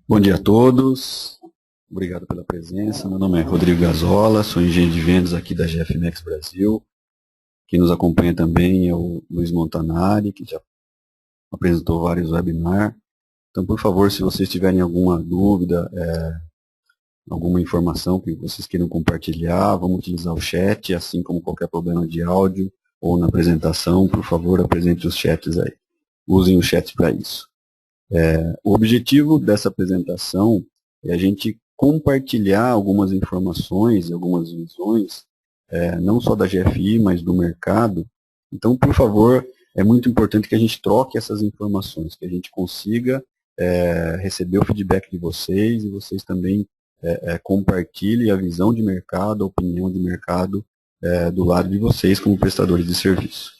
Bom dia a todos, obrigado pela presença. Meu nome é Rodrigo Gazola, sou engenheiro de vendas aqui da GFMX Brasil. Quem nos acompanha também é o Luiz Montanari, que já apresentou vários webinars. Então, por favor, se vocês tiverem alguma dúvida, alguma informação que vocês queiram compartilhar, vamos utilizar o chat, assim como qualquer problema de áudio ou na apresentação, por favor, apresente os chats aí. Usem os chats para isso. O objetivo dessa apresentação é a gente compartilhar algumas informações e algumas visões, não só da GFI, mas do mercado. Então, por favor, é muito importante que a gente troque essas informações, que a gente consiga receber o feedback de vocês e vocês também compartilhem a visão de mercado, a opinião de mercado do lado de vocês como prestadores de serviço.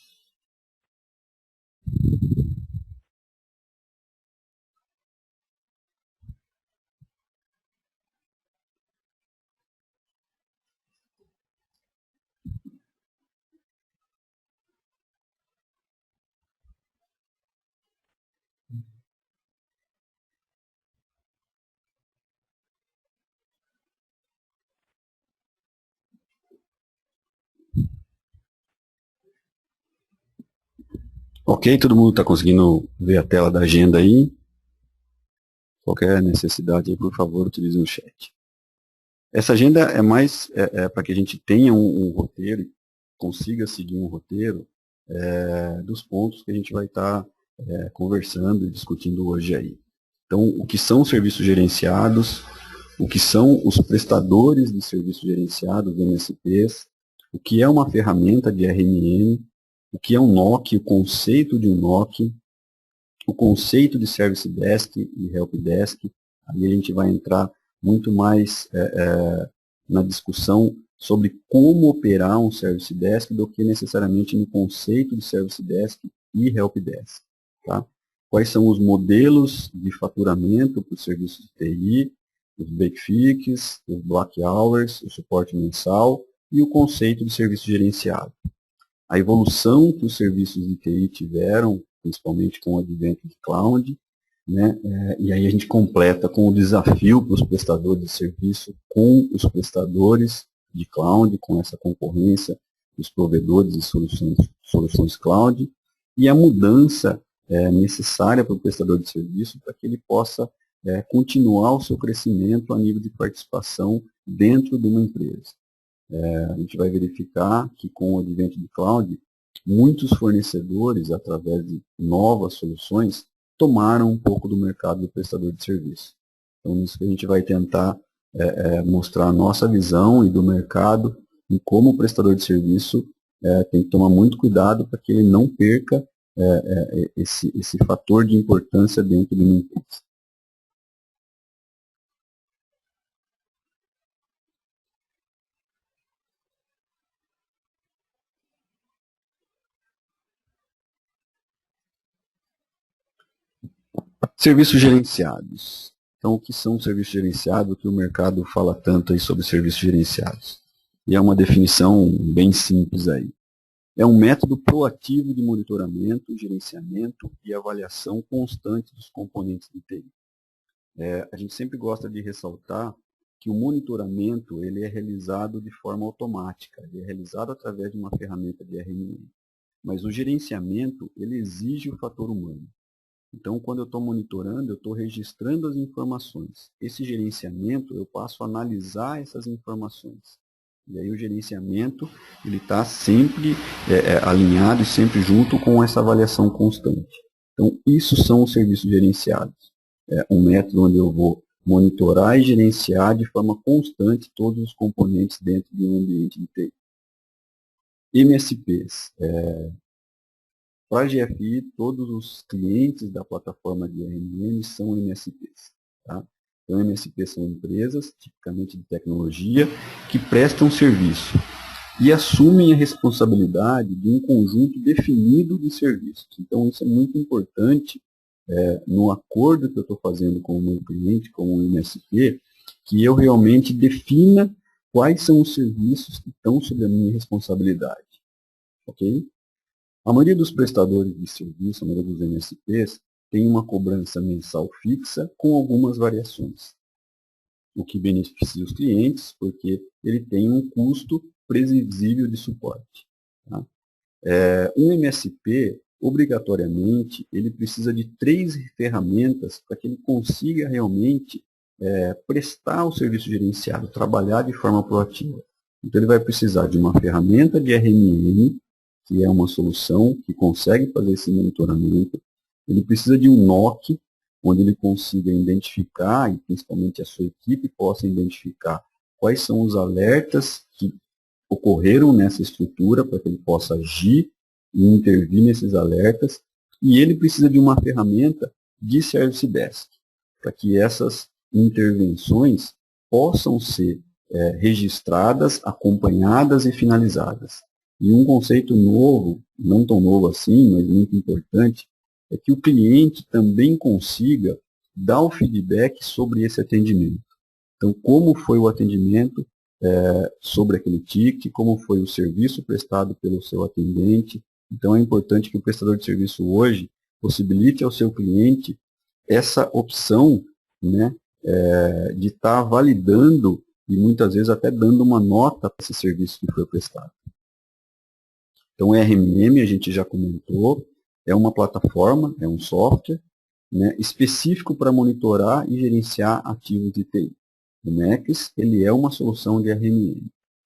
Ok, todo mundo está conseguindo ver a tela da agenda aí? Qualquer necessidade aí, por favor, utilize o chat. Essa agenda é mais para que a gente tenha um roteiro, consiga seguir um roteiro dos pontos que a gente vai estar conversando e discutindo hoje aí. Então, o que são os serviços gerenciados, o que são os prestadores de serviços gerenciados, MSPs, o que é uma ferramenta de RMM, o que é um NOC, o conceito de um NOC, o conceito de Service Desk e Help Desk. Aí a gente vai entrar muito mais na discussão sobre como operar um Service Desk do que necessariamente no conceito de Service Desk e Help Desk. Tá? Quais são os modelos de faturamento para os serviços de TI, os break fix, os block hours, o suporte mensal e o conceito de serviço gerenciado. A evolução que os serviços de TI tiveram, principalmente com o advento de cloud, né? E aí a gente completa com o desafio para os prestadores de serviço, com os prestadores de cloud, com essa concorrência dos provedores de soluções cloud, e a mudança necessária para o prestador de serviço para que ele possa continuar o seu crescimento a nível de participação dentro de uma empresa. A gente vai verificar que com o advento de cloud, muitos fornecedores, através de novas soluções, tomaram um pouco do mercado do prestador de serviço. Então, isso que a gente vai tentar mostrar a nossa visão e do mercado e como o prestador de serviço tem que tomar muito cuidado para que ele não perca esse fator de importância dentro de uma empresa. Serviços gerenciados. Então, o que são serviços gerenciados? O que o mercado fala tanto aí sobre serviços gerenciados? E é uma definição bem simples aí. É um método proativo de monitoramento, gerenciamento e avaliação constante dos componentes de TI. A gente sempre gosta de ressaltar que o monitoramento ele é realizado de forma automática, ele é realizado através de uma ferramenta de RMM. Mas o gerenciamento ele exige o fator humano. Então, quando eu estou monitorando, eu estou registrando as informações. Esse gerenciamento, eu passo a analisar essas informações. E aí o gerenciamento, ele está sempre alinhado e sempre junto com essa avaliação constante. Então, isso são os serviços gerenciados. É um método onde eu vou monitorar e gerenciar de forma constante todos os componentes dentro de um ambiente de TI. MSPs. Para a GFI, todos os clientes da plataforma de RMM são MSPs. Tá? Então, MSPs são empresas, tipicamente de tecnologia, que prestam serviço e assumem a responsabilidade de um conjunto definido de serviços. Então, isso é muito importante no acordo que eu estou fazendo com o meu cliente, com o MSP, que eu realmente defina quais são os serviços que estão sob a minha responsabilidade. Ok? A maioria dos prestadores de serviço, a maioria dos MSPs, tem uma cobrança mensal fixa com algumas variações, o que beneficia os clientes, porque ele tem um custo previsível de suporte. Tá? Um MSP, obrigatoriamente, ele precisa de 3 ferramentas para que ele consiga realmente prestar o serviço gerenciado, trabalhar de forma proativa. Então, ele vai precisar de uma ferramenta de RMM, que é uma solução que consegue fazer esse monitoramento. Ele precisa de um NOC, onde ele consiga identificar, e principalmente a sua equipe possa identificar quais são os alertas que ocorreram nessa estrutura, para que ele possa agir e intervir nesses alertas. E ele precisa de uma ferramenta de Service Desk, para que essas intervenções possam ser registradas, acompanhadas e finalizadas. E um conceito novo, não tão novo assim, mas muito importante, é que o cliente também consiga dar o feedback sobre esse atendimento. Então, como foi o atendimento sobre aquele ticket, como foi o serviço prestado pelo seu atendente. Então, é importante que o prestador de serviço hoje possibilite ao seu cliente essa opção, né, de estar validando e muitas vezes até dando uma nota para esse serviço que foi prestado. Então, o RMM, a gente já comentou, é uma plataforma, é um software, né, específico para monitorar e gerenciar ativos de TI. O MEX, ele é uma solução de RMM.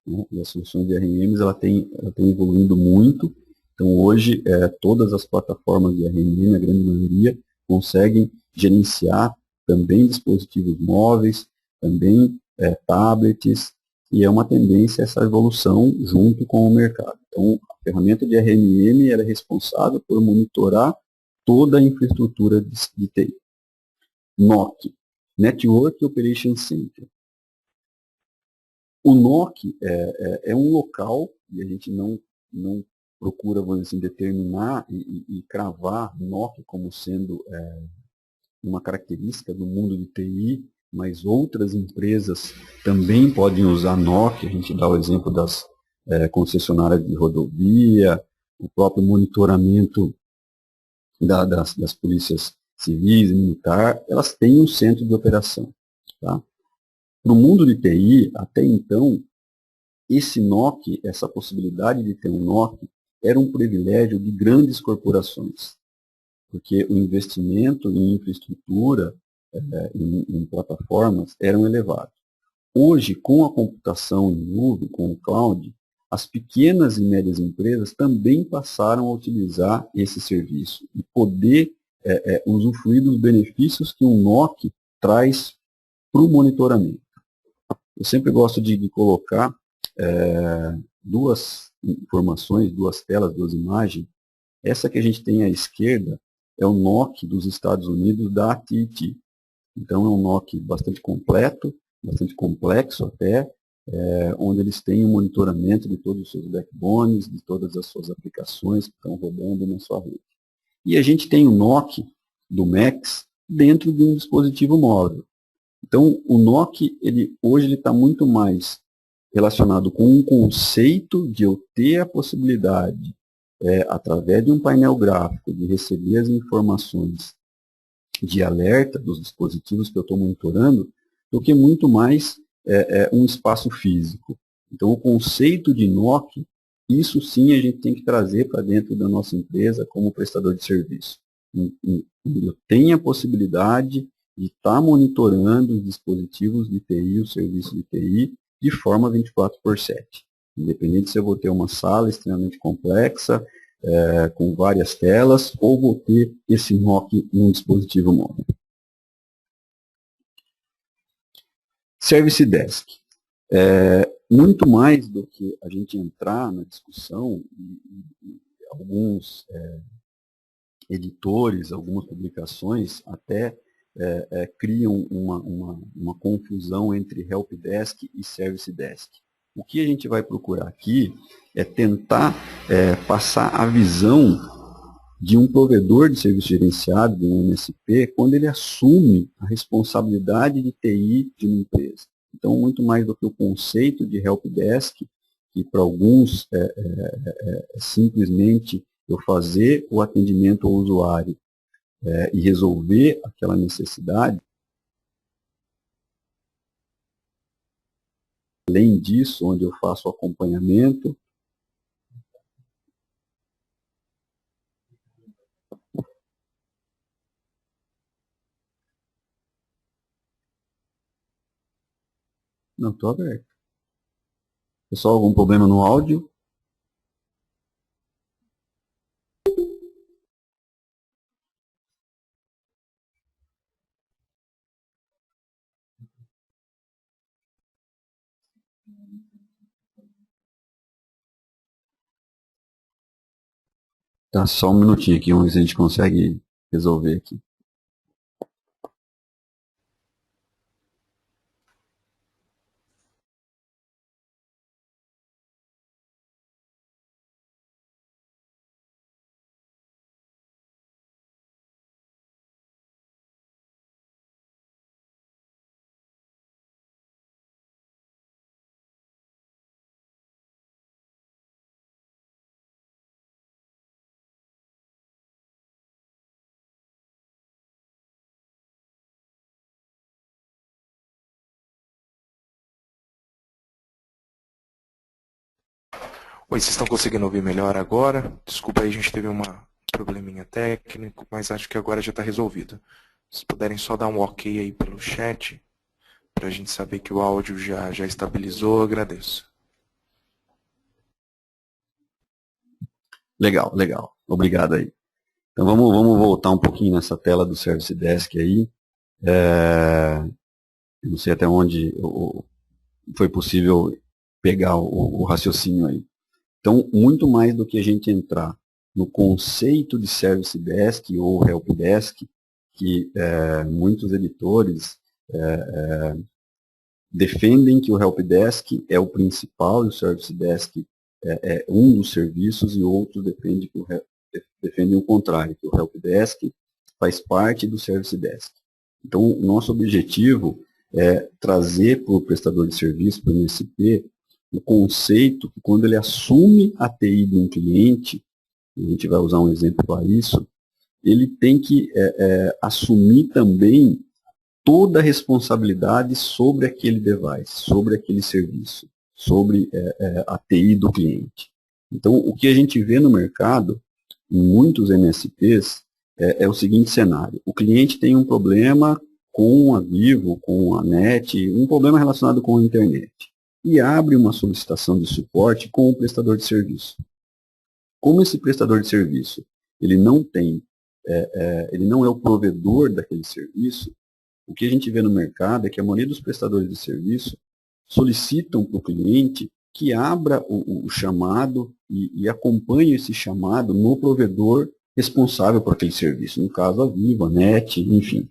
Né, e as soluções de RMMs ela tem evoluindo muito. Então, hoje, todas as plataformas de RMM, a grande maioria, conseguem gerenciar também dispositivos móveis, também tablets, e é uma tendência essa evolução junto com o mercado. Então, a ferramenta de RMM ela é responsável por monitorar toda a infraestrutura de TI. NOC, Network Operation Center. O NOC é um local, e a gente não procura, vamos dizer assim, determinar e cravar NOC como sendo uma característica do mundo de TI, mas outras empresas também podem usar NOC. A gente dá o exemplo das concessionárias de rodovia, o próprio monitoramento das polícias civis e militar, elas têm um centro de operação. Tá? Para o mundo de TI, até então, esse NOC, essa possibilidade de ter um NOC, era um privilégio de grandes corporações, porque o investimento em infraestrutura, em plataformas, eram elevados. Hoje, com a computação em nuvem, com o cloud, as pequenas e médias empresas também passaram a utilizar esse serviço e poder usufruir dos benefícios que um NOC traz para o monitoramento. Eu sempre gosto de colocar duas informações, duas telas, duas imagens. Essa que a gente tem à esquerda é o NOC dos Estados Unidos da AT&T. Então é um NOC bastante completo, bastante complexo até, onde eles têm um monitoramento de todos os seus backbones, de todas as suas aplicações que estão rodando na sua rede. E a gente tem o NOC do MEX dentro de um dispositivo móvel. Então o NOC, hoje ele está muito mais relacionado com um conceito de eu ter a possibilidade, através de um painel gráfico, de receber as informações de alerta dos dispositivos que eu estou monitorando, do que muito mais um espaço físico. Então, o conceito de NOC, isso sim a gente tem que trazer para dentro da nossa empresa como prestador de serviço. Eu tenho a possibilidade de estar monitorando os dispositivos de TI, o serviço de TI, de forma 24/7. Independente se eu vou ter uma sala extremamente complexa, com várias telas, ou vou ter esse NOC em um dispositivo móvel. Service Desk. Muito mais do que a gente entrar na discussão, alguns editores, algumas publicações até criam uma confusão entre Help Desk e Service Desk. O que a gente vai procurar aqui é tentar passar a visão de um provedor de serviço gerenciado, de um MSP, quando ele assume a responsabilidade de TI de uma empresa. Então, muito mais do que o conceito de Help Desk, que para alguns é simplesmente eu fazer o atendimento ao usuário e resolver aquela necessidade. Além disso, onde eu faço o acompanhamento, não, estou aberto. Pessoal, algum problema no áudio? Tá, só um minutinho aqui, vamos ver se a gente consegue resolver aqui. Oi, vocês estão conseguindo ouvir melhor agora? Desculpa aí, a gente teve um probleminha técnico, mas acho que agora já está resolvido. Se puderem só dar um ok aí pelo chat, para a gente saber que o áudio já estabilizou, eu agradeço. Legal, legal. Obrigado aí. Então vamos voltar um pouquinho nessa tela do Service Desk aí. Eu não sei até onde foi possível pegar o raciocínio aí. Então, muito mais do que a gente entrar no conceito de Service Desk ou Help Desk, que muitos editores defendem que o Help Desk é o principal e o Service Desk é um dos serviços, e outros defendem o contrário, que o Help Desk faz parte do Service Desk. Então, o nosso objetivo é trazer para o prestador de serviço, para o MSP, o conceito que quando ele assume a TI de um cliente, a gente vai usar um exemplo para isso, ele tem que assumir também toda a responsabilidade sobre aquele device, sobre aquele serviço, sobre a TI do cliente. Então, o que a gente vê no mercado, em muitos MSPs, é o seguinte cenário. O cliente tem um problema com a Vivo, com a NET, um problema relacionado com a internet, e abre uma solicitação de suporte com o prestador de serviço. Como esse prestador de serviço ele não tem, ele não é o provedor daquele serviço, o que a gente vê no mercado é que a maioria dos prestadores de serviço solicitam para o cliente que abra o chamado e acompanhe esse chamado no provedor responsável por aquele serviço, no caso a Vivo, a NET, enfim.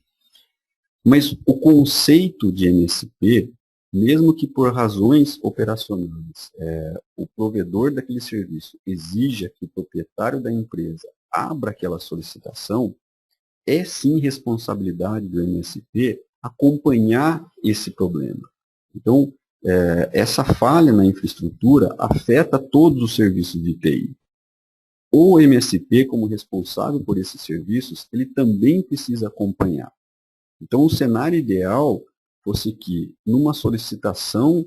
Mas o conceito de MSP, mesmo que por razões operacionais, o provedor daquele serviço exija que o proprietário da empresa abra aquela solicitação, é sim responsabilidade do MSP acompanhar esse problema. Então, essa falha na infraestrutura afeta todos os serviços de TI. O MSP, como responsável por esses serviços, ele também precisa acompanhar. Então, o cenário ideal fosse que, numa solicitação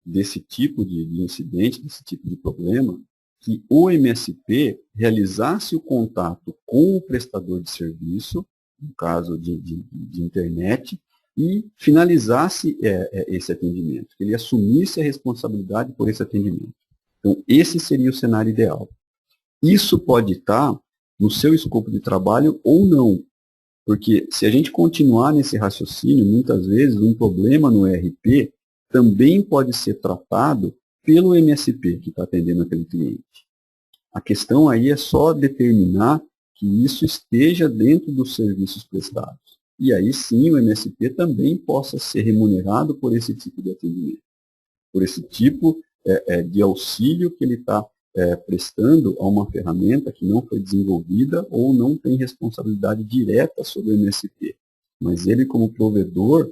desse tipo de incidente, desse tipo de problema, que o MSP realizasse o contato com o prestador de serviço, no caso de internet, e finalizasse esse atendimento, que ele assumisse a responsabilidade por esse atendimento. Então, esse seria o cenário ideal. Isso pode estar no seu escopo de trabalho ou não, porque se a gente continuar nesse raciocínio, muitas vezes um problema no ERP também pode ser tratado pelo MSP que está atendendo aquele cliente. A questão aí é só determinar que isso esteja dentro dos serviços prestados. E aí sim o MSP também possa ser remunerado por esse tipo de atendimento, por esse tipo de auxílio que ele está prestando a uma ferramenta que não foi desenvolvida ou não tem responsabilidade direta sobre o MSP. Mas ele, como provedor,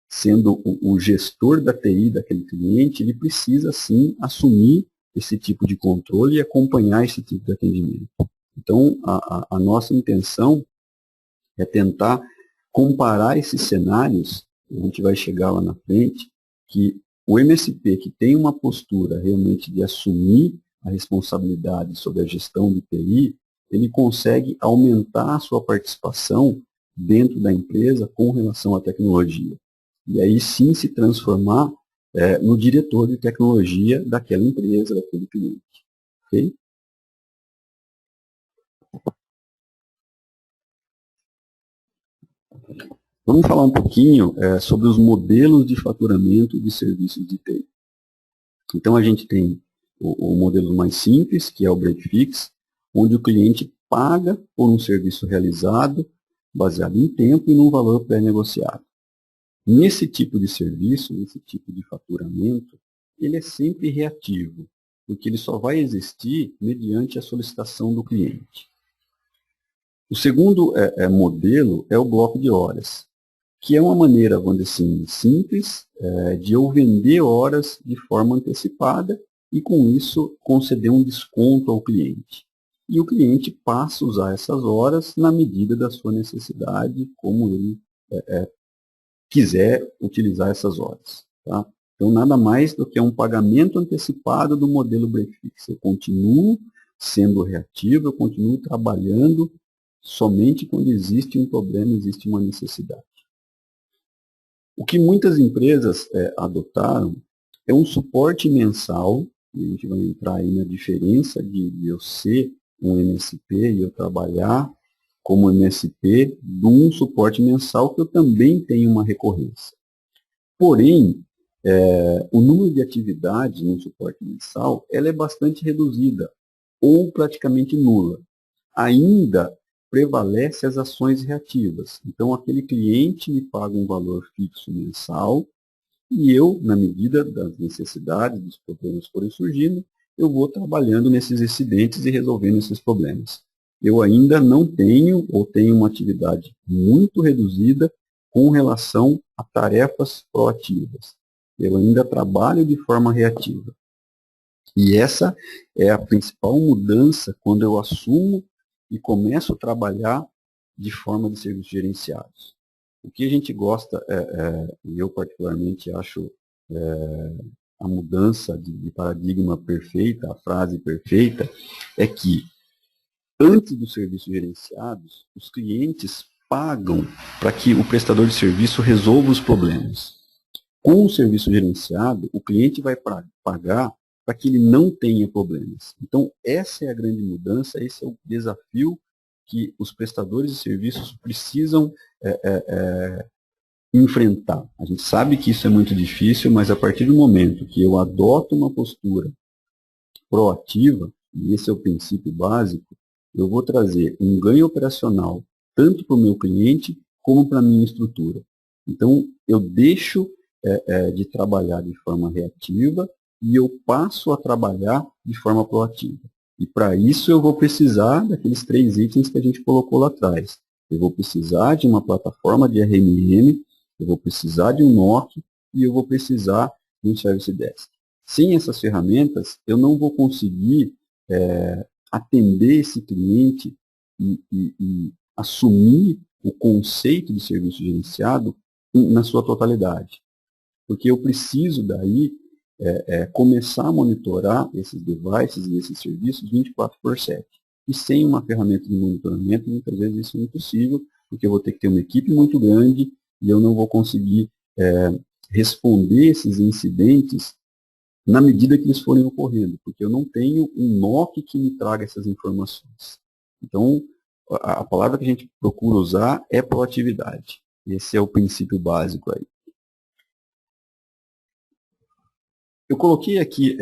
sendo o gestor da TI daquele cliente, ele precisa sim assumir esse tipo de controle e acompanhar esse tipo de atendimento. Então, a nossa intenção é tentar comparar esses cenários, a gente vai chegar lá na frente, que o MSP que tem uma postura realmente de assumir a responsabilidade sobre a gestão de TI, ele consegue aumentar a sua participação dentro da empresa com relação à tecnologia. E aí sim se transformar no diretor de tecnologia daquela empresa, daquele cliente. Ok? Vamos falar um pouquinho sobre os modelos de faturamento de serviços de TI. Então a gente tem o modelo mais simples, que é o break fix, onde o cliente paga por um serviço realizado, baseado em tempo e num valor pré-negociado. Nesse tipo de serviço, nesse tipo de faturamento, ele é sempre reativo, porque ele só vai existir mediante a solicitação do cliente. O segundo modelo é o bloco de horas, que é uma maneira, vamos dizer assim, simples de eu vender horas de forma antecipada e, com isso, conceder um desconto ao cliente. E o cliente passa a usar essas horas na medida da sua necessidade, como ele quiser utilizar essas horas. Tá? Então, nada mais do que um pagamento antecipado do modelo break fix. Eu continuo sendo reativo, eu continuo trabalhando somente quando existe um problema, existe uma necessidade. O que muitas empresas adotaram é um suporte mensal, e a gente vai entrar aí na diferença de eu ser um MSP e eu trabalhar como MSP de um suporte mensal que eu também tenho uma recorrência. Porém, o número de atividades no suporte mensal ela é bastante reduzida ou praticamente nula. Ainda prevalece as ações reativas. Então, aquele cliente me paga um valor fixo mensal e eu, na medida das necessidades, dos problemas que forem surgindo, eu vou trabalhando nesses incidentes e resolvendo esses problemas. Eu ainda não tenho ou tenho uma atividade muito reduzida com relação a tarefas proativas. Eu ainda trabalho de forma reativa. E essa é a principal mudança quando eu assumo e começo a trabalhar de forma de serviços gerenciados. O que a gente gosta, e eu particularmente acho a mudança de paradigma perfeita, a frase perfeita, é que antes dos serviços gerenciados, os clientes pagam para que o prestador de serviço resolva os problemas. Com o serviço gerenciado, o cliente vai pagar para que ele não tenha problemas. Então, essa é a grande mudança, esse é o desafio que os prestadores de serviços precisam enfrentar. A gente sabe que isso é muito difícil, mas a partir do momento que eu adoto uma postura proativa, e esse é o princípio básico, eu vou trazer um ganho operacional tanto para o meu cliente como para a minha estrutura. Então, eu deixo de trabalhar de forma reativa e eu passo a trabalhar de forma proativa. E para isso eu vou precisar daqueles 3 itens que a gente colocou lá atrás. Eu vou precisar de uma plataforma de RMM, eu vou precisar de um NOC e eu vou precisar de um Service Desk. Sem essas ferramentas, eu não vou conseguir atender esse cliente e assumir o conceito de serviço gerenciado na sua totalidade. Porque eu preciso daí começar a monitorar esses devices e esses serviços 24/7. E sem uma ferramenta de monitoramento, muitas vezes isso é impossível, porque eu vou ter que ter uma equipe muito grande e eu não vou conseguir responder esses incidentes na medida que eles forem ocorrendo, porque eu não tenho um NOC que me traga essas informações. Então, a palavra que a gente procura usar é proatividade. Esse é o princípio básico aí. Eu coloquei aqui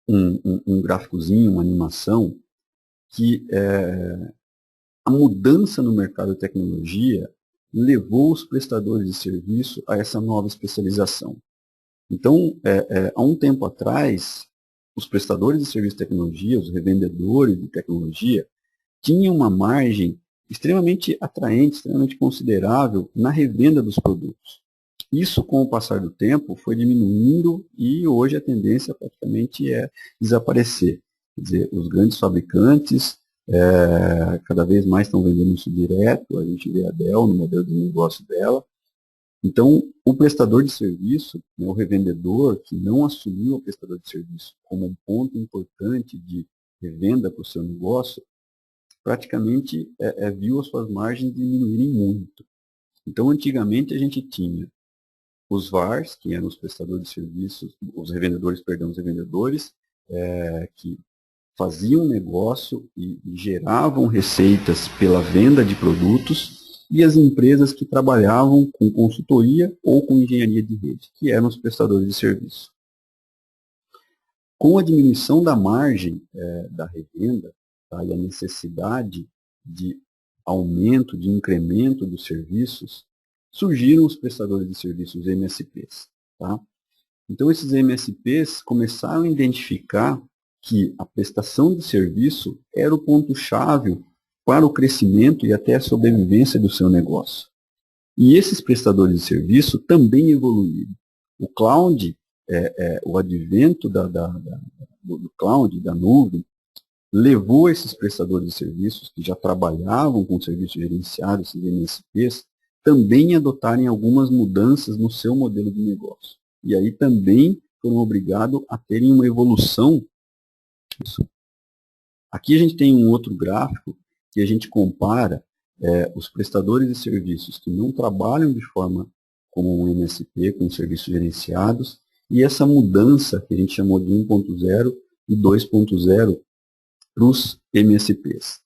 um gráficozinho, uma animação, que a mudança no mercado de tecnologia levou os prestadores de serviço a essa nova especialização. Então, há um tempo atrás, os prestadores de serviço de tecnologia, os revendedores de tecnologia, tinham uma margem extremamente atraente, extremamente considerável na revenda dos produtos. Isso, com o passar do tempo, foi diminuindo e hoje a tendência praticamente é desaparecer. Quer dizer, os grandes fabricantes cada vez mais estão vendendo isso direto, a gente vê a Dell no modelo de negócio dela. Então, o prestador de serviço, né, o revendedor que não assumiu o prestador de serviço como um ponto importante de revenda para o seu negócio, praticamente viu as suas margens diminuírem muito. Então, antigamente a gente tinha os VARs, que eram os prestadores de serviços, os revendedores, perdão, os revendedores, que faziam negócio e geravam receitas pela venda de produtos, e as empresas que trabalhavam com consultoria ou com engenharia de rede, que eram os prestadores de serviço. Com a diminuição da margem da revenda, tá, e a necessidade de aumento, de incremento dos serviços, surgiram os prestadores de serviços MSPs. Tá? Então, esses MSPs começaram a identificar que a prestação de serviço era o ponto-chave para o crescimento e até a sobrevivência do seu negócio. E esses prestadores de serviço também evoluíram. O cloud, o advento do cloud, da nuvem, levou esses prestadores de serviços que já trabalhavam com serviços gerenciados, esses MSPs, também a adotarem algumas mudanças no seu modelo de negócio. E aí também foram obrigados a terem uma evolução. Aqui a gente tem um outro gráfico que a gente compara os prestadores de serviços que não trabalham de forma como um MSP, com serviços gerenciados, e essa mudança que a gente chamou de 1.0 e 2.0 para os MSPs.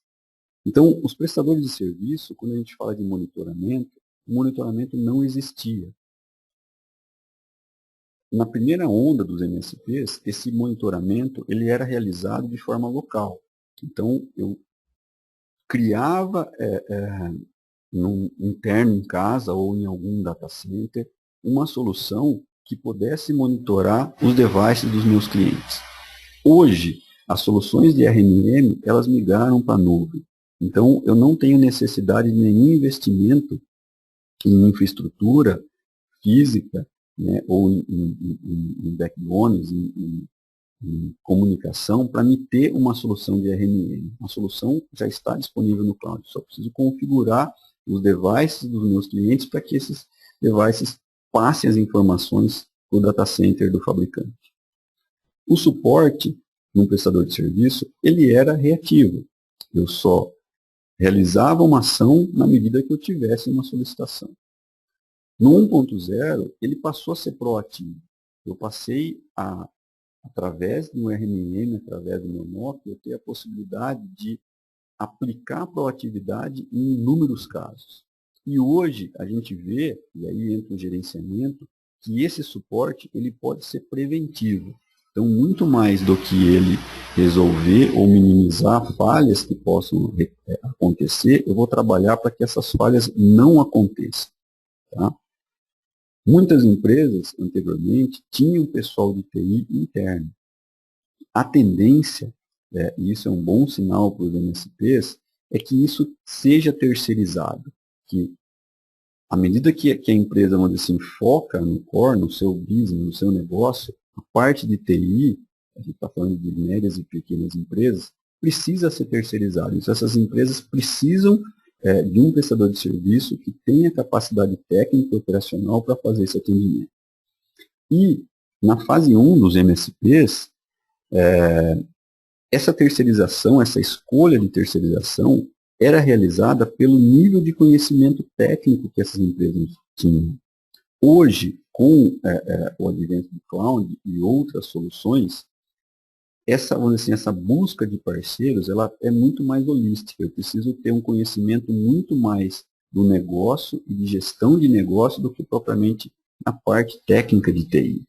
Então, os prestadores de serviço, quando a gente fala de monitoramento, o monitoramento não existia. Na primeira onda dos MSPs, esse monitoramento ele era realizado de forma local. Então, eu criava interno em casa ou em algum data center uma solução que pudesse monitorar os devices dos meus clientes. Hoje, as soluções de RMM, elas migraram para a nuvem. Então, eu não tenho necessidade de nenhum investimento em infraestrutura física, né, ou em backbones, em comunicação, para me ter uma solução de RMM. A solução já está disponível no cloud, só preciso configurar os devices dos meus clientes para que esses devices passem as informações para o data center do fabricante. O suporte num prestador de serviço, ele era reativo. Eu só realizava uma ação na medida que eu tivesse uma solicitação. No 1.0, ele passou a ser proativo. Eu passei através do RMM, através do meu NOC, eu ter a possibilidade de aplicar proatividade em inúmeros casos. E hoje a gente vê, e aí entra o gerenciamento, que esse suporte ele pode ser preventivo. Então, muito mais do que ele resolver ou minimizar falhas que possam acontecer, eu vou trabalhar para que essas falhas não aconteçam. Tá? Muitas empresas, anteriormente, tinham pessoal de TI interno. A tendência, e isso é um bom sinal para os MSPs, é que isso seja terceirizado. Que, à medida que a empresa, vamos dizer assim, foca no core, no seu business, no seu negócio, a parte de TI, a gente está falando de médias e pequenas empresas, precisa ser terceirizado. Então, essas empresas precisam de um prestador de serviço que tenha capacidade técnica e operacional para fazer esse atendimento. E, na fase 1 dos MSPs, essa terceirização, essa escolha de terceirização, era realizada pelo nível de conhecimento técnico que essas empresas tinham. Hoje, com o advento do cloud e outras soluções, vamos dizer assim, essa busca de parceiros ela é muito mais holística. Eu preciso ter um conhecimento muito mais do negócio e de gestão de negócio do que propriamente na parte técnica de TI.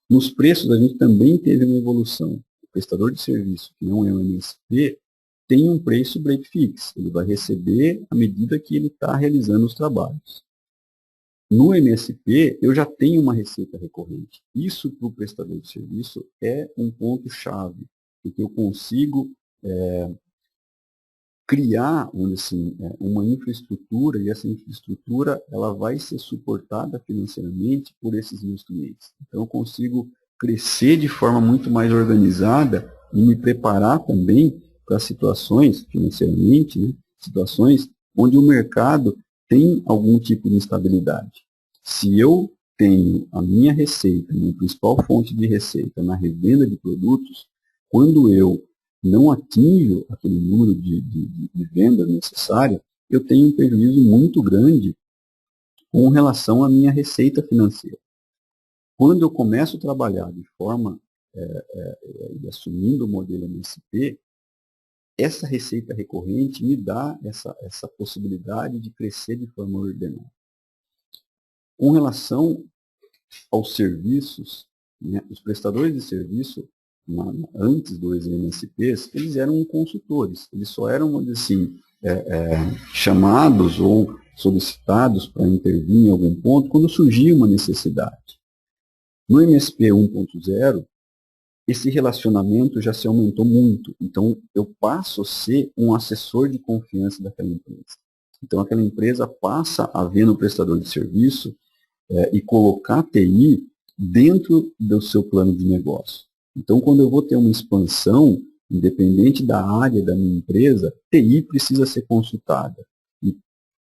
Nos preços, a gente também teve uma evolução. O prestador de serviço, que não é um MSP, tem um preço break fix. Ele vai receber à medida que ele está realizando os trabalhos. No MSP, eu já tenho uma receita recorrente. Isso para o prestador de serviço é um ponto-chave, porque eu consigo criar uma infraestrutura, e essa infraestrutura ela vai ser suportada financeiramente por esses meus clientes. Então, eu consigo crescer de forma muito mais organizada e me preparar também para situações, financeiramente, né, situações onde o mercado tem algum tipo de instabilidade. Se eu tenho a minha receita, minha principal fonte de receita na revenda de produtos, quando eu não atinjo aquele número de vendas necessária, eu tenho um prejuízo muito grande com relação à minha receita financeira. Quando eu começo a trabalhar de forma, assumindo o modelo MSP, essa receita recorrente me dá essa possibilidade de crescer de forma ordenada. Com relação aos serviços, né, os prestadores de serviço, antes dos MSPs, eles eram consultores, eles só eram, assim, chamados ou solicitados para intervir em algum ponto quando surgia uma necessidade. No MSP 1.0, esse relacionamento já se aumentou muito. Então, eu passo a ser um assessor de confiança daquela empresa. Então, aquela empresa passa a ver no prestador de serviço e colocar a TI dentro do seu plano de negócio. Então, quando eu vou ter uma expansão, independente da área da minha empresa, TI precisa ser consultada. E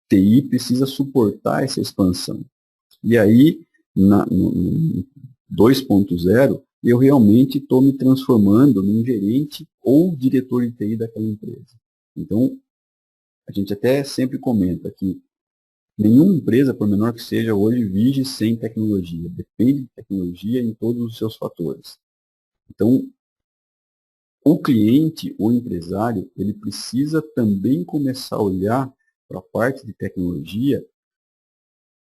TI precisa suportar essa expansão. E aí, no 2.0, eu realmente estou me transformando num gerente ou diretor de TI daquela empresa. Então, a gente até sempre comenta que nenhuma empresa, por menor que seja, hoje vive sem tecnologia. Depende de tecnologia em todos os seus fatores. Então, o cliente, o empresário, ele precisa também começar a olhar para a parte de tecnologia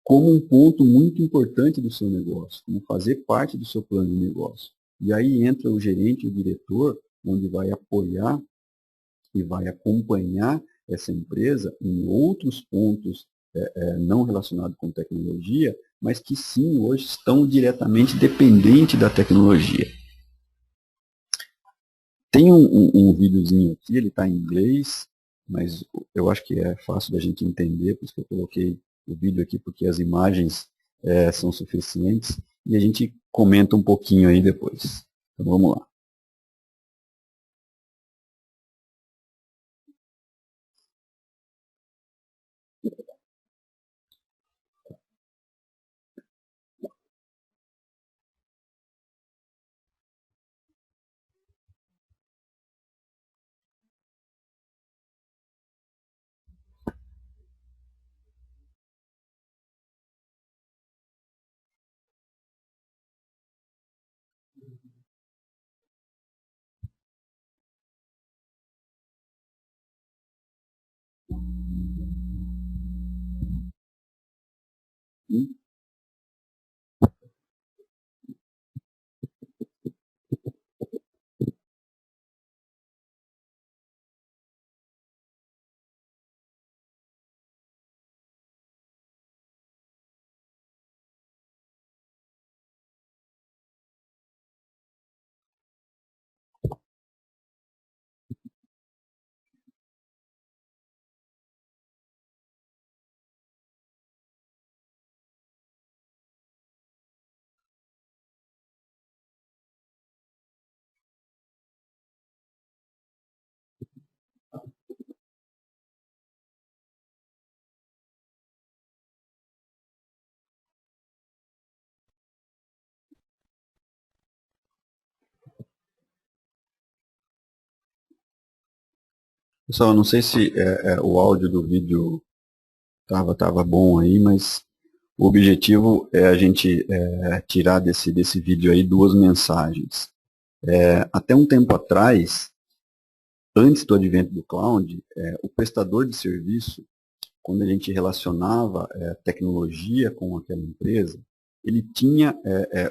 como um ponto muito importante do seu negócio, como fazer parte do seu plano de negócio. E aí entra o gerente, o diretor, onde vai apoiar e vai acompanhar essa empresa em outros pontos não relacionados com tecnologia, mas que sim, hoje estão diretamente dependentes da tecnologia. Tem um videozinho aqui, ele está em inglês, mas eu acho que é fácil da gente entender, por isso que eu coloquei o vídeo aqui, porque as imagens são suficientes, e a gente comenta um pouquinho aí depois. Então vamos lá. Pessoal, não sei se o áudio do vídeo estava bom aí, mas o objetivo é a gente tirar desse vídeo aí duas mensagens. Até um tempo atrás, antes do advento do cloud, o prestador de serviço, quando a gente relacionava tecnologia com aquela empresa, ele tinha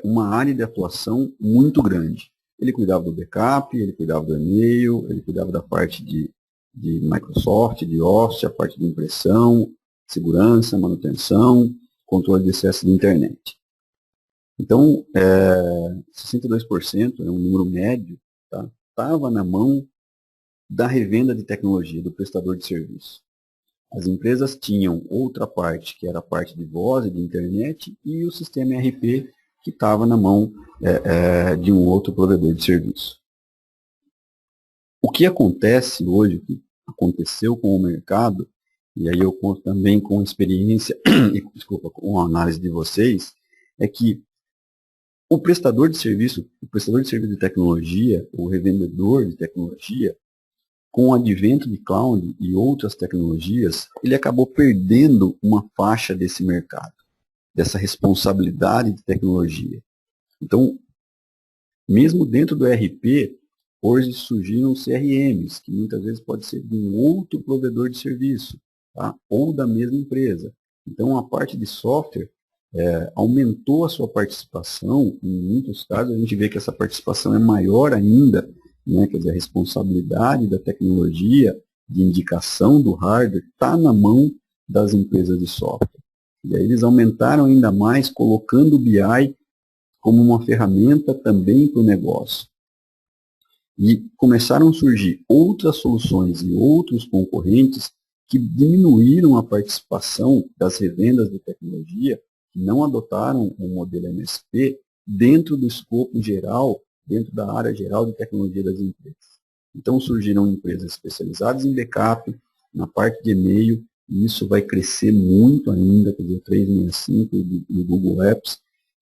uma área de atuação muito grande. Ele cuidava do backup, ele cuidava do e-mail, ele cuidava da parte de Microsoft, de Office, a parte de impressão, segurança, manutenção, controle de acesso de internet. Então, 62% é um número médio, estava na mão da revenda de tecnologia, do prestador de serviço. As empresas tinham outra parte, que era a parte de voz e de internet, e o sistema ERP, que estava na mão de um outro provedor de serviço. O que acontece hoje, o que aconteceu com o mercado, e aí eu conto também com experiência, desculpa, com a análise de vocês, é que o prestador de serviço de tecnologia, o revendedor de tecnologia, com o advento de cloud e outras tecnologias, ele acabou perdendo uma faixa desse mercado, dessa responsabilidade de tecnologia. Então, mesmo dentro do ERP, hoje surgiram CRMs, que muitas vezes pode ser de um outro provedor de serviço, tá? Ou da mesma empresa. Então, a parte de software aumentou a sua participação, em muitos casos a gente vê que essa participação é maior ainda, né? Quer dizer, a responsabilidade da tecnologia, de indicação do hardware, está na mão das empresas de software. E aí eles aumentaram ainda mais, colocando o BI como uma ferramenta também para o negócio. E começaram a surgir outras soluções e outros concorrentes que diminuíram a participação das revendas de tecnologia, que não adotaram o modelo MSP dentro do escopo geral, dentro da área geral de tecnologia das empresas. Então surgiram empresas especializadas em backup, na parte de e-mail, e isso vai crescer muito ainda, quer dizer, o 365 e o Google Apps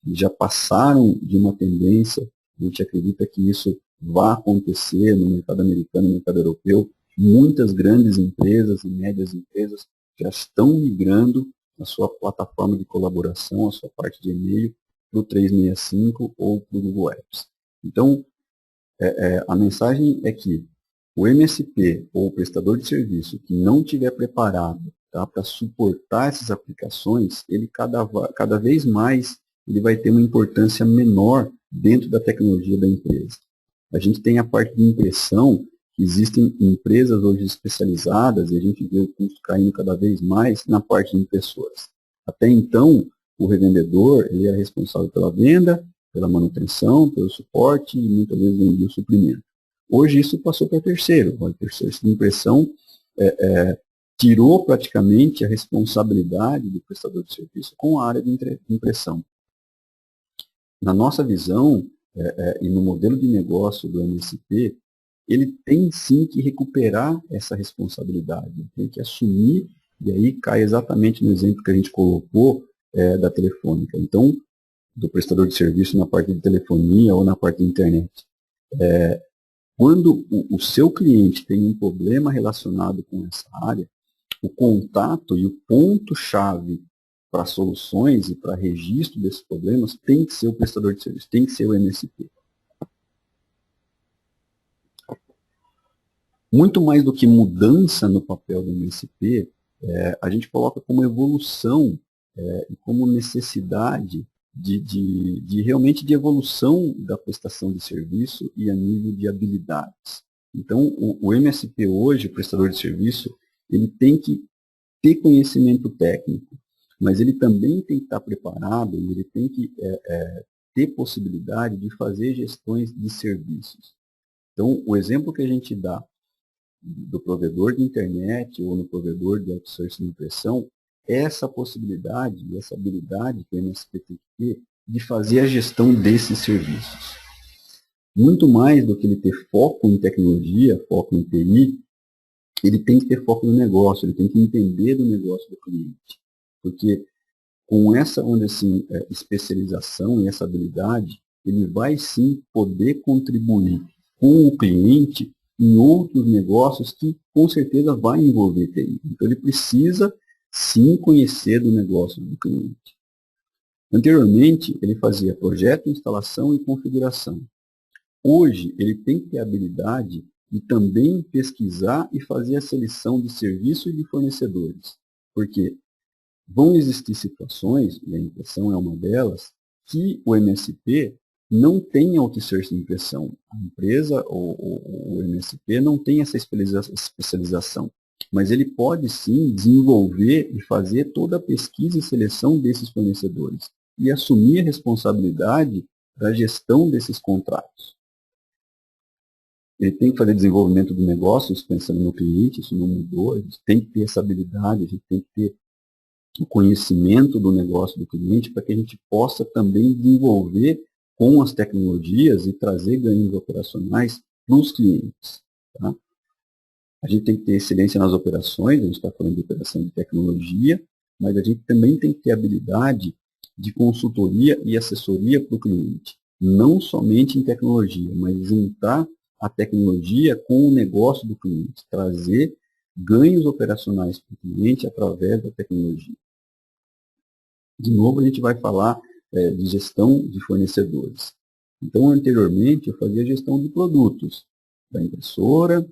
já passaram de uma tendência, a gente acredita que isso vai acontecer no mercado americano, no mercado europeu. Muitas grandes empresas e médias empresas já estão migrando a sua plataforma de colaboração, a sua parte de e-mail, para o 365 ou para o Google Apps. Então, a mensagem é que o MSP ou o prestador de serviço que não estiver preparado, tá, para suportar essas aplicações, ele cada vez mais ele vai ter uma importância menor dentro da tecnologia da empresa. A gente tem a parte de impressão, que existem empresas hoje especializadas, e a gente vê o custo caindo cada vez mais na parte de impressoras. Até então, o revendedor ele é responsável pela venda, pela manutenção, pelo suporte e muitas vezes vendia o suprimento. Hoje isso passou para terceiro. O terceiro de impressão tirou praticamente a responsabilidade do prestador de serviço com a área de impressão. Na nossa visão, e no modelo de negócio do MSP, ele tem sim que recuperar essa responsabilidade, tem que assumir, e aí cai exatamente no exemplo que a gente colocou da telefônica. Então, do prestador de serviço na parte de telefonia ou na parte de internet. Quando o seu cliente tem um problema relacionado com essa área, o contato e o ponto-chave para soluções e para registro desses problemas tem que ser o prestador de serviço, tem que ser o MSP. Muito mais do que mudança no papel do MSP, a gente coloca como evolução e como necessidade de realmente de evolução da prestação de serviço e a nível de habilidades. Então, o MSP hoje, o prestador de serviço, ele tem que ter conhecimento técnico, mas ele também tem que estar preparado, ele tem que ter possibilidade de fazer gestões de serviços. Então, o exemplo que a gente dá do provedor de internet ou no provedor de outsourcing de impressão, essa possibilidade e essa habilidade que o MSP tem que ter de fazer a gestão desses serviços. Muito mais do que ele ter foco em tecnologia, foco em TI, ele tem que ter foco no negócio, ele tem que entender do negócio do cliente. Porque com essa especialização e essa habilidade, ele vai sim poder contribuir com o cliente em outros negócios que com certeza vai envolver TI. Então ele precisa sim conhecer do negócio do cliente. Anteriormente, ele fazia projeto, instalação e configuração. Hoje, ele tem que ter a habilidade de também pesquisar e fazer a seleção de serviços e de fornecedores. Porque vão existir situações, e a impressão é uma delas, que o MSP não tem outsourcing de impressão. A empresa, o MSP, não tem essa especialização. Mas ele pode sim desenvolver e fazer toda a pesquisa e seleção desses fornecedores e assumir a responsabilidade da gestão desses contratos. Ele tem que fazer desenvolvimento de negócios pensando no cliente, isso não mudou, a gente tem que ter essa habilidade, a gente tem que ter o conhecimento do negócio do cliente para que a gente possa também desenvolver com as tecnologias e trazer ganhos operacionais para os clientes. Tá? A gente tem que ter excelência nas operações, a gente está falando de operação de tecnologia, mas a gente também tem que ter habilidade de consultoria e assessoria para o cliente. Não somente em tecnologia, mas juntar a tecnologia com o negócio do cliente, trazer ganhos operacionais para o cliente através da tecnologia. De novo, a gente vai falar de gestão de fornecedores. Então, anteriormente, eu fazia gestão de produtos, da impressora,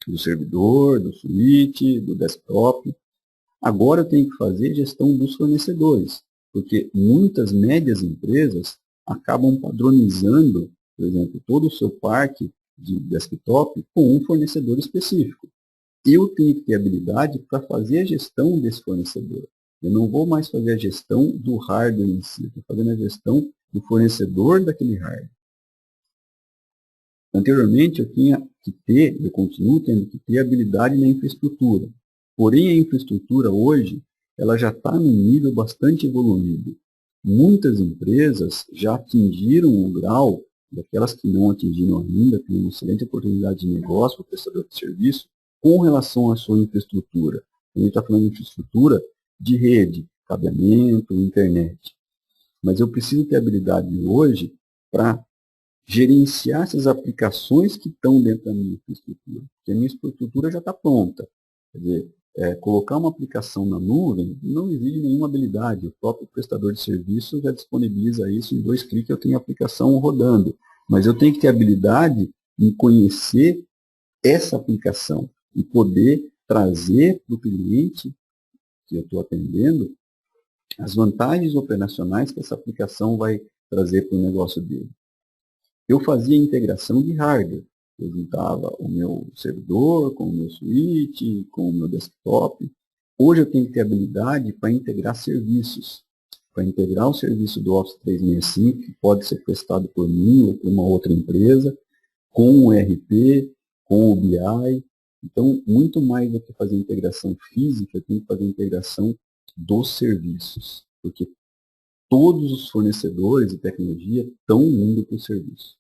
do servidor, do switch, do desktop. Agora eu tenho que fazer gestão dos fornecedores, porque muitas médias empresas acabam padronizando, por exemplo, todo o seu parque de desktop com um fornecedor específico. Eu tenho que ter habilidade para fazer a gestão desse fornecedor. Eu não vou mais fazer a gestão do hardware em si, estou fazendo a gestão do fornecedor daquele hardware. Anteriormente eu tinha que ter, eu continuo tendo que ter habilidade na infraestrutura. Porém a infraestrutura hoje, ela já está num nível bastante evoluído. Muitas empresas já atingiram o grau, daquelas que não atingiram ainda, têm uma excelente oportunidade de negócio para o prestador de serviço, com relação à sua infraestrutura. A gente está falando de infraestrutura de rede, cabeamento, internet. Mas eu preciso ter habilidade hoje para gerenciar essas aplicações que estão dentro da minha infraestrutura. Porque a minha infraestrutura já está pronta. Quer dizer, colocar uma aplicação na nuvem não exige nenhuma habilidade. O próprio prestador de serviço já disponibiliza isso em 2 cliques, eu tenho a aplicação rodando. Mas eu tenho que ter habilidade em conhecer essa aplicação e poder trazer para o cliente que eu estou atendendo as vantagens operacionais que essa aplicação vai trazer para o negócio dele. Eu fazia integração de hardware. Eu juntava o meu servidor com o meu switch, com o meu desktop. Hoje eu tenho que ter habilidade para integrar serviços. Para integrar o serviço do Office 365, que pode ser prestado por mim ou por uma outra empresa, com o ERP, com o BI. Então, muito mais do que fazer integração física, eu tenho que fazer integração dos serviços. Porque todos os fornecedores de tecnologia estão indo para o serviço.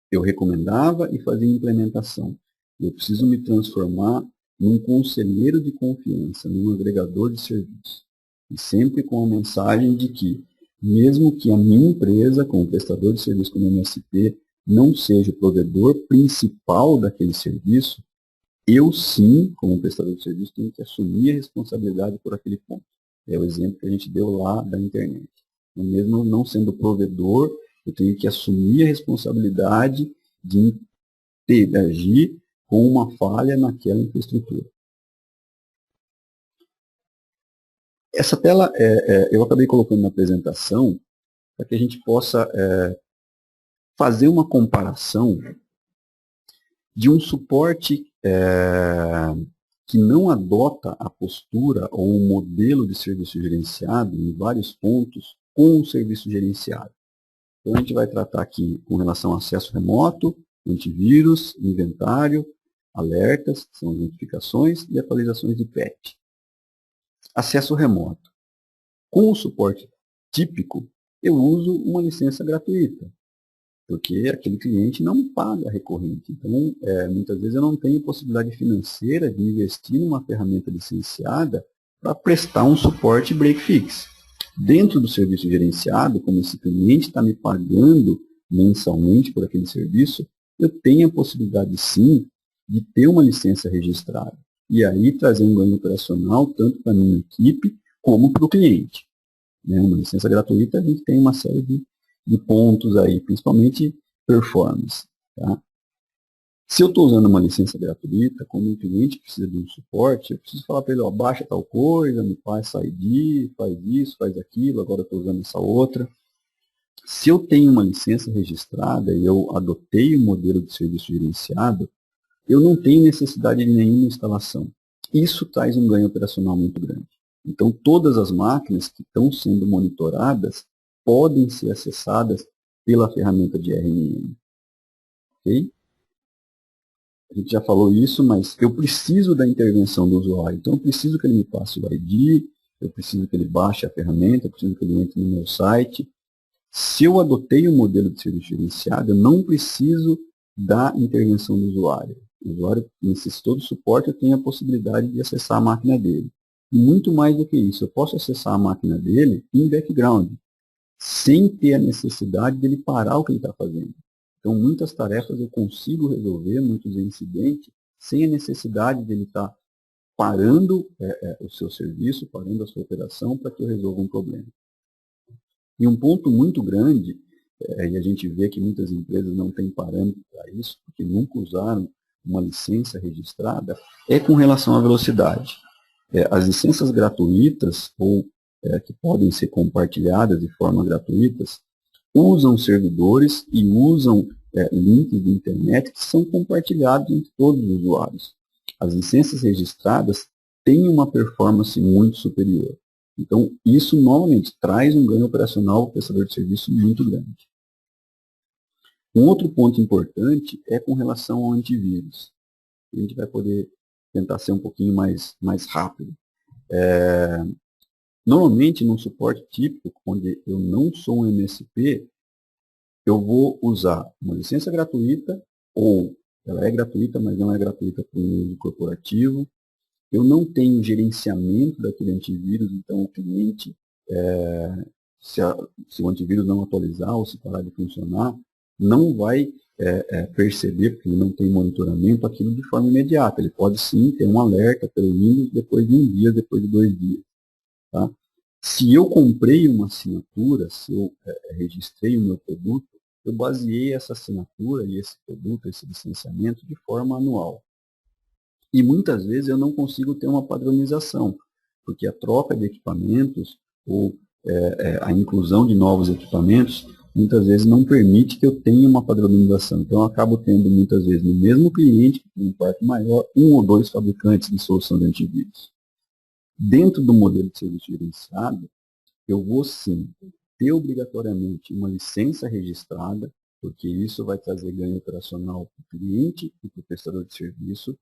Eu recomendava e fazia implementação. Eu preciso me transformar num conselheiro de confiança, num agregador de serviço. E sempre com a mensagem de que, mesmo que a minha empresa, como prestador de serviço como MSP, não seja o provedor principal daquele serviço, eu sim, como prestador de serviço, tenho que assumir a responsabilidade por aquele ponto. É o exemplo que a gente deu lá da internet. Eu mesmo não sendo provedor, eu tenho que assumir a responsabilidade de agir com uma falha naquela infraestrutura. Essa tela eu acabei colocando na apresentação para que a gente possa fazer uma comparação de um suporte que não adota a postura ou um modelo de serviço gerenciado em vários pontos com o serviço gerenciado. Então a gente vai tratar aqui com relação a acesso remoto, antivírus, inventário, alertas, que são as notificações e atualizações de patch. Acesso remoto. Com o suporte típico, eu uso uma licença gratuita, porque aquele cliente não paga recorrente. Então, muitas vezes eu não tenho possibilidade financeira de investir numa ferramenta licenciada para prestar um suporte break-fix. Dentro do serviço gerenciado, como esse cliente está me pagando mensalmente por aquele serviço, eu tenho a possibilidade sim de ter uma licença registrada. E aí trazer um ganho operacional tanto para a minha equipe como para o cliente. Uma licença gratuita, a gente tem uma série de pontos aí, principalmente performance. Tá? Se eu estou usando uma licença gratuita, como um cliente precisa de um suporte, eu preciso falar para ele, baixa tal coisa, me passa ID, faz isso, faz aquilo, agora eu estou usando essa outra. Se eu tenho uma licença registrada e eu adotei o modelo de serviço gerenciado, eu não tenho necessidade de nenhuma instalação. Isso traz um ganho operacional muito grande. Então, todas as máquinas que estão sendo monitoradas podem ser acessadas pela ferramenta de RMM. Ok? A gente já falou isso, mas eu preciso da intervenção do usuário. Então, eu preciso que ele me passe o ID, eu preciso que ele baixe a ferramenta, eu preciso que ele entre no meu site. Se eu adotei um modelo de serviço gerenciado, eu não preciso da intervenção do usuário. O usuário necessitou do suporte, eu tenho a possibilidade de acessar a máquina dele. E muito mais do que isso, eu posso acessar a máquina dele em background, sem ter a necessidade dele parar o que ele está fazendo. Então, muitas tarefas eu consigo resolver, muitos incidentes, sem a necessidade dele estar parando o seu serviço, parando a sua operação para que eu resolva um problema. E um ponto muito grande, e a gente vê que muitas empresas não têm parâmetro para isso, porque nunca usaram uma licença registrada, é com relação à velocidade. As licenças gratuitas, ou que podem ser compartilhadas de forma gratuita, usam servidores e usam links de internet que são compartilhados entre todos os usuários. As licenças registradas têm uma performance muito superior. Então, isso, novamente, traz um ganho operacional ao prestador de serviço muito grande. Um outro ponto importante é com relação ao antivírus. A gente vai poder tentar ser um pouquinho mais rápido. Normalmente, num suporte típico, onde eu não sou um MSP, eu vou usar uma licença gratuita, ou ela é gratuita, mas não é gratuita para o uso corporativo. Eu não tenho gerenciamento daquele antivírus, então o cliente, se o antivírus não atualizar ou se parar de funcionar, não vai perceber, porque ele não tem monitoramento, aquilo de forma imediata. Ele pode sim ter um alerta pelo Windows depois de um dia, depois de 2 dias. Tá? Se eu comprei uma assinatura, se eu registrei o meu produto, eu baseei essa assinatura e esse produto, esse licenciamento, de forma anual. E muitas vezes eu não consigo ter uma padronização, porque a troca de equipamentos ou a inclusão de novos equipamentos, muitas vezes não permite que eu tenha uma padronização. Então, eu acabo tendo, muitas vezes, no mesmo cliente, um parque maior, 1 ou 2 fabricantes de solução de antivírus. Dentro do modelo de serviço gerenciado, eu vou sim ter obrigatoriamente uma licença registrada, porque isso vai trazer ganho operacional para o cliente e para o prestador de serviço.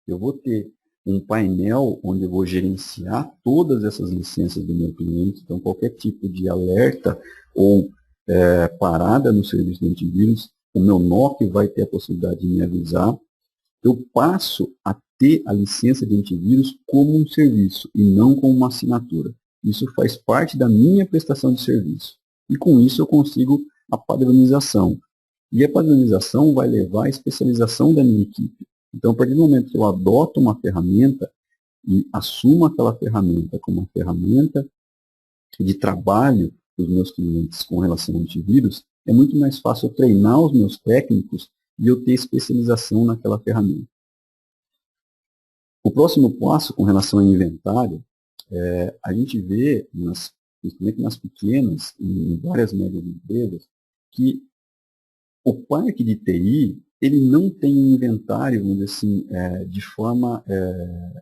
Eu vou ter um painel onde eu vou gerenciar todas essas licenças do meu cliente. Então, qualquer tipo de alerta ou parada no serviço de antivírus, o meu NOC vai ter a possibilidade de me avisar. Eu passo a ter a licença de antivírus como um serviço e não como uma assinatura. Isso faz parte da minha prestação de serviço. E com isso eu consigo a padronização. E a padronização vai levar à especialização da minha equipe. Então, a partir do momento que eu adoto uma ferramenta e assumo aquela ferramenta como uma ferramenta de trabalho dos meus clientes com relação ao antivírus, é muito mais fácil eu treinar os meus técnicos e eu ter especialização naquela ferramenta. O próximo passo com relação ao inventário, a gente vê, principalmente nas pequenas e em várias médias empresas, que o parque de TI ele não tem um inventário, vamos dizer assim, de forma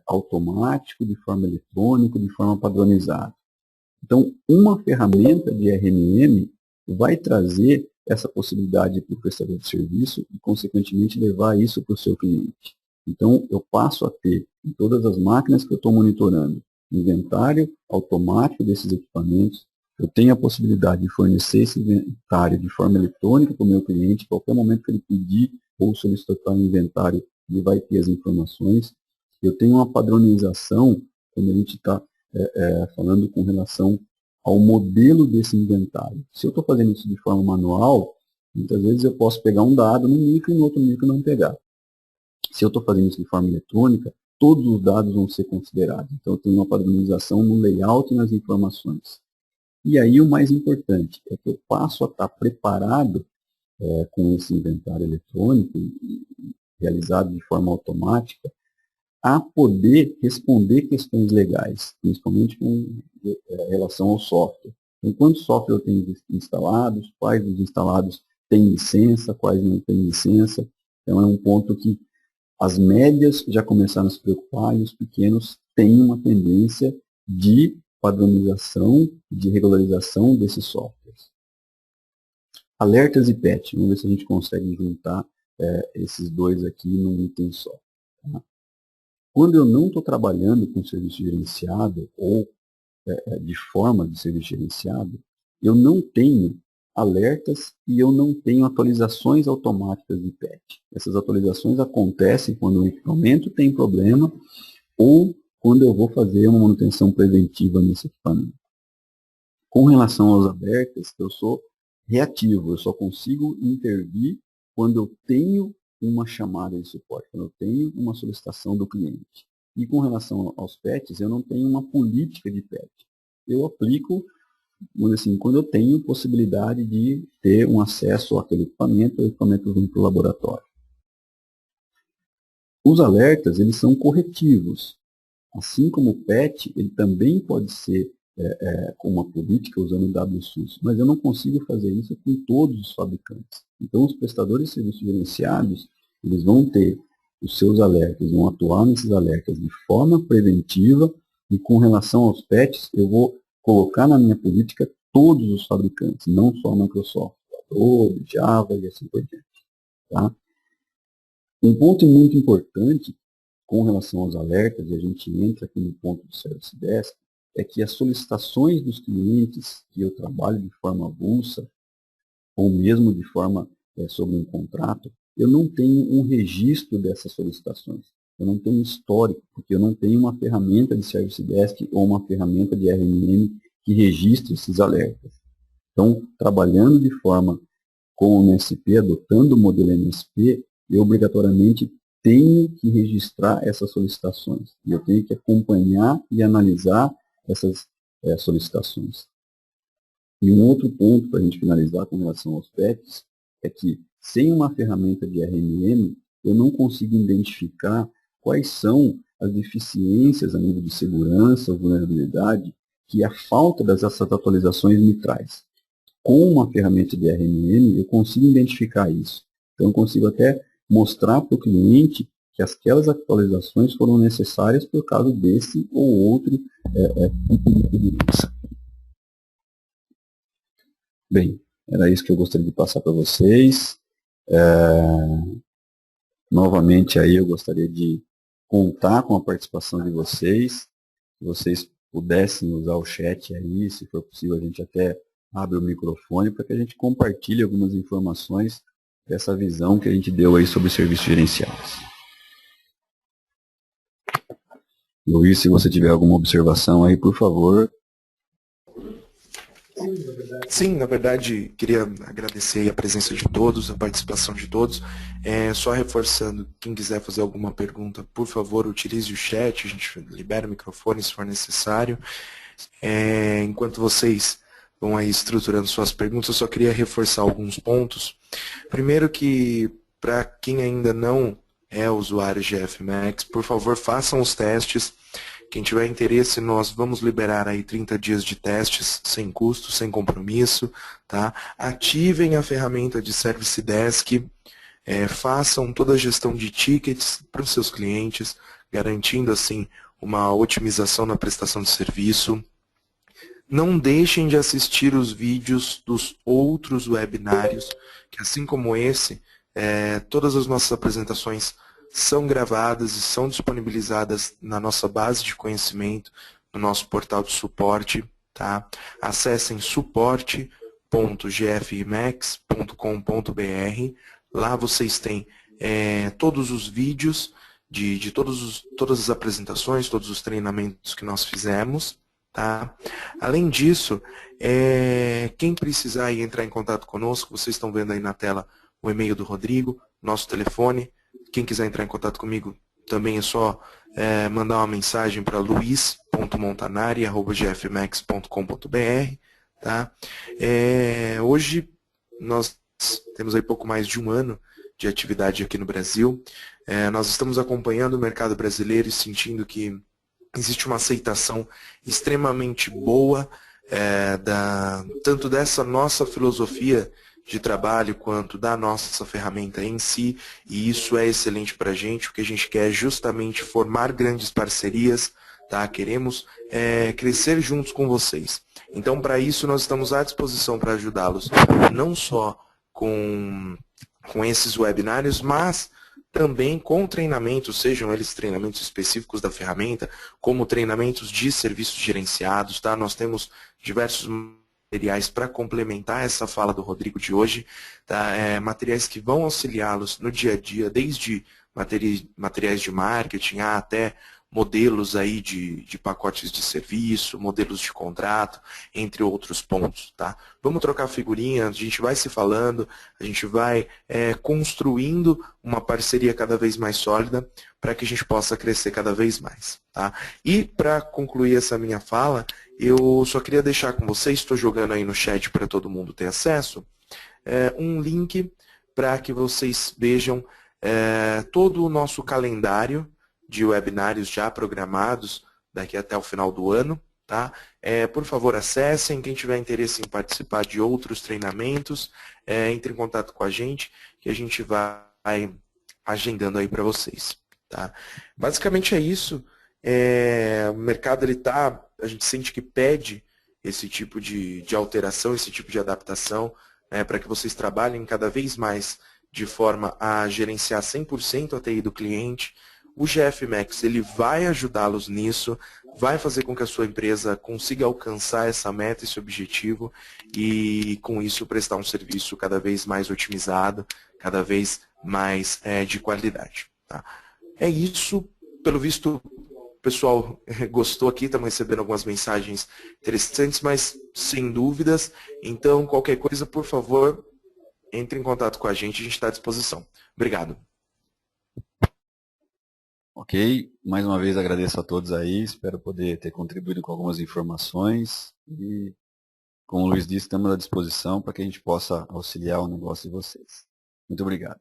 automática, de forma eletrônica, de forma padronizada. Então, uma ferramenta de RMM vai trazer essa possibilidade para o prestador de serviço e, consequentemente, levar isso para o seu cliente. Então, eu passo a ter, em todas as máquinas que eu estou monitorando, inventário automático desses equipamentos. Eu tenho a possibilidade de fornecer esse inventário de forma eletrônica para o meu cliente. A qualquer momento que ele pedir ou solicitar um inventário, ele vai ter as informações. Eu tenho uma padronização, quando a gente está falando com relação ao modelo desse inventário. Se eu estou fazendo isso de forma manual, muitas vezes eu posso pegar um dado num micro e no outro micro não pegar. Se eu estou fazendo isso de forma eletrônica, todos os dados vão ser considerados. Então, eu tenho uma padronização no layout e nas informações. E aí, o mais importante é que eu passo a estar preparado com esse inventário eletrônico, realizado de forma automática, a poder responder questões legais, principalmente com relação ao software. Então, quantos software eu tenho instalados, quais dos instalados têm licença, quais não têm licença. Então, é um ponto que as médias já começaram a se preocupar e os pequenos têm uma tendência de padronização, de regularização desses softwares. Alertas e patch. Vamos ver se a gente consegue juntar esses dois aqui num item só. Tá? Quando eu não estou trabalhando com serviço gerenciado ou de forma de serviço gerenciado, eu não tenho alertas e eu não tenho atualizações automáticas de patch. Essas atualizações acontecem quando o equipamento tem problema ou quando eu vou fazer uma manutenção preventiva nesse equipamento. Com relação aos alertas, eu sou reativo, eu só consigo intervir quando eu tenho uma chamada de suporte, quando eu tenho uma solicitação do cliente. E com relação aos patches, eu não tenho uma política de patch. Eu aplico, assim, quando eu tenho possibilidade de ter um acesso àquele equipamento, o equipamento vem para o laboratório. Os alertas, eles são corretivos. Assim como o patch, ele também pode ser com uma política usando o WSUS, mas eu não consigo fazer isso com todos os fabricantes. Então, os prestadores de serviços gerenciados, eles vão ter os seus alertas, vão atuar nesses alertas de forma preventiva e com relação aos patches, eu vou colocar na minha política todos os fabricantes, não só a Microsoft, Adobe, Java e assim por diante. Tá? Um ponto muito importante com relação aos alertas, e a gente entra aqui no ponto do Service Desk, é que as solicitações dos clientes que eu trabalho de forma avulsa, ou mesmo de forma sobre um contrato, eu não tenho um registro dessas solicitações. Eu não tenho histórico, porque eu não tenho uma ferramenta de Service Desk ou uma ferramenta de RMM que registre esses alertas. Então, trabalhando de forma com o MSP, adotando o modelo MSP, eu obrigatoriamente tenho que registrar essas solicitações. E eu tenho que acompanhar e analisar essas solicitações. E um outro ponto para a gente finalizar com relação aos patches é que, sem uma ferramenta de RMM, eu não consigo identificar quais são as deficiências a nível de segurança ou vulnerabilidade que a falta dessas atualizações me traz. Com uma ferramenta de RMM, eu consigo identificar isso. Então, eu consigo até mostrar para o cliente que aquelas atualizações foram necessárias por causa desse ou outro tipo de segurança. Bem, era isso que eu gostaria de passar para vocês. Novamente, aí eu gostaria de contar com a participação de vocês. Se vocês pudessem usar o chat aí, se for possível, a gente até abre o microfone para que a gente compartilhe algumas informações dessa visão que a gente deu aí sobre serviços gerenciados. Luiz, se você tiver alguma observação aí, por favor. Sim, na verdade, queria agradecer a presença de todos, a participação de todos. Só reforçando, quem quiser fazer alguma pergunta, por favor, utilize o chat, a gente libera o microfone se for necessário. Enquanto vocês vão aí estruturando suas perguntas, eu só queria reforçar alguns pontos. Primeiro que, para quem ainda não é usuário de FMAX, por favor, façam os testes. Quem tiver interesse, nós vamos liberar aí 30 dias de testes, sem custo, sem compromisso. Tá? Ativem a ferramenta de Service Desk, façam toda a gestão de tickets para os seus clientes, garantindo assim uma otimização na prestação de serviço. Não deixem de assistir os vídeos dos outros webinários, que assim como esse, todas as nossas apresentações são gravadas e são disponibilizadas na nossa base de conhecimento, no nosso portal de suporte. Tá? Acessem suporte.gfmax.com.br. Lá vocês têm todos os vídeos de todas as apresentações, todos os treinamentos que nós fizemos. Tá? Além disso, quem precisar entrar em contato conosco, vocês estão vendo aí na tela o e-mail do Rodrigo, nosso telefone. Quem quiser entrar em contato comigo, também é só mandar uma mensagem para luis.montanari@gfmax.com.br. Tá? Hoje nós temos aí pouco mais de um ano de atividade aqui no Brasil. Nós estamos acompanhando o mercado brasileiro e sentindo que existe uma aceitação extremamente boa tanto dessa nossa filosofia de trabalho quanto da nossa ferramenta em si, e isso é excelente para a gente. O que a gente quer é justamente formar grandes parcerias, tá? Queremos crescer juntos com vocês. Então, para isso, nós estamos à disposição para ajudá-los, não só com esses webinários, mas também com treinamentos, sejam eles treinamentos específicos da ferramenta, como treinamentos de serviços gerenciados. Tá? Nós temos diversos materiais para complementar essa fala do Rodrigo de hoje, tá? Materiais que vão auxiliá-los no dia a dia, desde materiais de marketing até modelos aí de pacotes de serviço, modelos de contrato, entre outros pontos, tá? Vamos trocar figurinhas, a gente vai se falando, a gente vai construindo uma parceria cada vez mais sólida para que a gente possa crescer cada vez mais, tá? E para concluir essa minha fala, eu só queria deixar com vocês, estou jogando aí no chat para todo mundo ter acesso, um link para que vocês vejam todo o nosso calendário de webinários já programados daqui até o final do ano. Tá? Por favor, acessem. Quem tiver interesse em participar de outros treinamentos, entre em contato com a gente, que a gente vai agendando aí para vocês. Tá? Basicamente é isso. O mercado, a gente sente que pede esse tipo de alteração, esse tipo de adaptação, para que vocês trabalhem cada vez mais de forma a gerenciar 100% a TI do cliente. O GF Max ele vai ajudá-los nisso, vai fazer com que a sua empresa consiga alcançar essa meta, esse objetivo, e com isso prestar um serviço cada vez mais otimizado, cada vez mais de qualidade. Tá? É isso, pelo visto o pessoal gostou aqui, estamos recebendo algumas mensagens interessantes, mas sem dúvidas. Então, qualquer coisa, por favor, entre em contato com a gente está à disposição. Obrigado. Ok, mais uma vez agradeço a todos aí, espero poder ter contribuído com algumas informações e, como o Luiz disse, estamos à disposição para que a gente possa auxiliar o negócio de vocês. Muito obrigado.